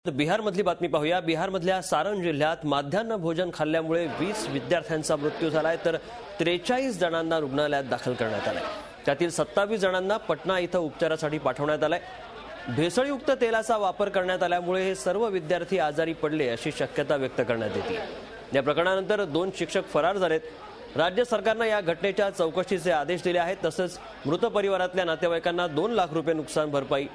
बिहारमधली बातमी पाहूया। बिहारमधल्या सारण जिल्ह्यात माध्यान्ह भोजन खाल्ल्यामुळे 20 विद्यार्थ्यांचा मृत्यू झालाय, तर 43 जणांना रुग्णालयात दाखल करण्यात आलंय। त्यातील 27 जणांना पटना इथं उपचारासाठी पाठवण्यात आलंय। भेसळयुक्त तेलाचा वापर करण्यात आल्यामुळे हे सर्व विद्यार्थी आजारी पडले अशी शक्यता व्यक्त करण्यात येते। या प्रकरणानंतर 2 शिक्षक फरार झालेत। राज्य सरकारने या घटनेच्या चौकशीचे आदेश दिले आहेत। तसंच मृत परिवारातल्या नातेवाईकांना 2 लाख रुपये नुकसान भरपाई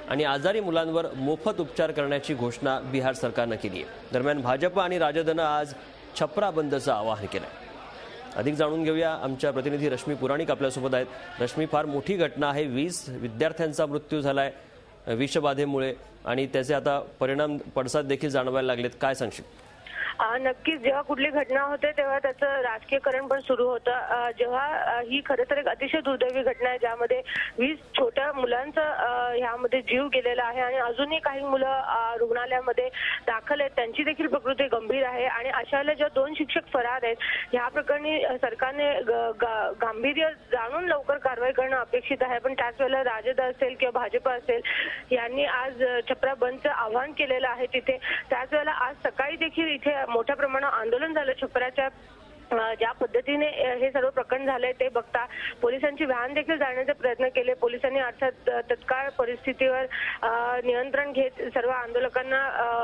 आणि आजारी मुलांवर मोफत उपचार करण्याची घोषणा बिहार सरकारने केली आहे। दरम्यान भाजप आणि राजदनं आज छपरा बंदचं आवाहन केलंय। अधिक जाणून घेऊया, आमच्या प्रतिनिधी रश्मी पुराणिक आपल्यासोबत आहेत। रश्मी, फार मोठी घटना आहे। 20 विद्यार्थ्यांचा मृत्यू झालाय विषबाधेमुळे आणि त्याचे आता परिणाम पडसाद देखील जाणवायला लागलेत। काय सांगशील? नक्कीच जेव्हा कुठली घटना होते तेव्हा त्याचं राजकीयकरण पण सुरू होतं। जेव्हा ही खरं तर एक अतिशय दुर्दैवी घटना आहे, ज्यामध्ये 20 छोट्या मुलांचा ह्यामध्ये जीव गेलेला आहे आणि अजूनही काही मुलं रुग्णालयामध्ये दाखल आहेत, त्यांची देखील प्रकृती गंभीर आहे। आणि अशा वेळेला जेव्हा 2 शिक्षक फरार आहेत, ह्या प्रकरणी सरकारने गांभीर्य जाणून लवकर कारवाई करणं अपेक्षित आहे। पण त्याच वेळेला राजद असेल किंवा भाजप असेल यांनी आज छपरा बंदचं आवाहन केलेलं आहे तिथे। त्याच वेळेला आज सकाळी देखील इथे मोठ्या प्रमाणात आंदोलन झालं छपराच्या। ज्या पद्धतीने हे सर्व प्रकरण झाले ते बघता पोलिसांची व्हॅन देखील जाण्याचे प्रयत्न केले। पोलिसांनी अर्थात तत्काळ परिस्थितीवर नियंत्रण घेत सर्व आंदोलकांना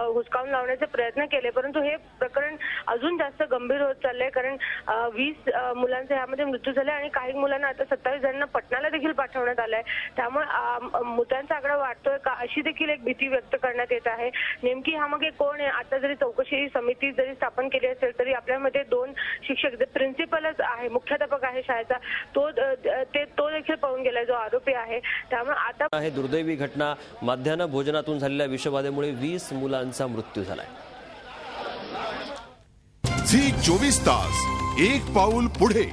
हुसकावून लावण्याचे प्रयत्न केले, परंतु हे प्रकरण अजून जास्त गंभीर होत चाललंय। कारण 20 मुलांचे यामध्ये मृत्यू झाले आणि काही मुलांना आता 27 जणांना पटनाला देखील पाठवण्यात आलंय। त्यामुळे मृतांचा आकडा वाढतोय का अशी देखील एक भीती व्यक्त करण्यात येत आहे। नेमकी ह्यामागे कोण आहे? आता जरी चौकशी समिती जरी स्थापन केली असेल तरी आपल्यामध्ये 2 शिक्षक, जे प्रिन्सिपलच आहे, मुख्याध्यापक आहे शाळेचा, तो देखील पळून गेलाय जो आरोपी आहे। त्यामुळे आता हे दुर्दैवी घटना माध्यान्ह भोजनातून झालेल्या विषबाधेमुळे 20 मुलांचा मृत्यू झालाय। झी 24 तास एक पाऊल पुढे।